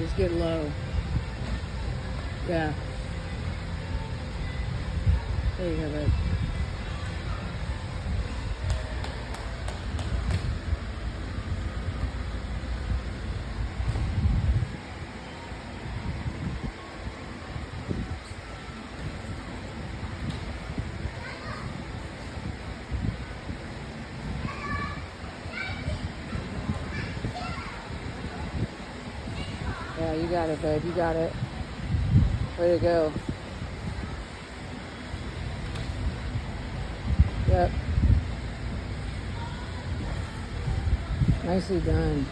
just get low. Yeah. There you have it. Yeah, you got it, babe. You got it. Way to go. Yep. Nicely done.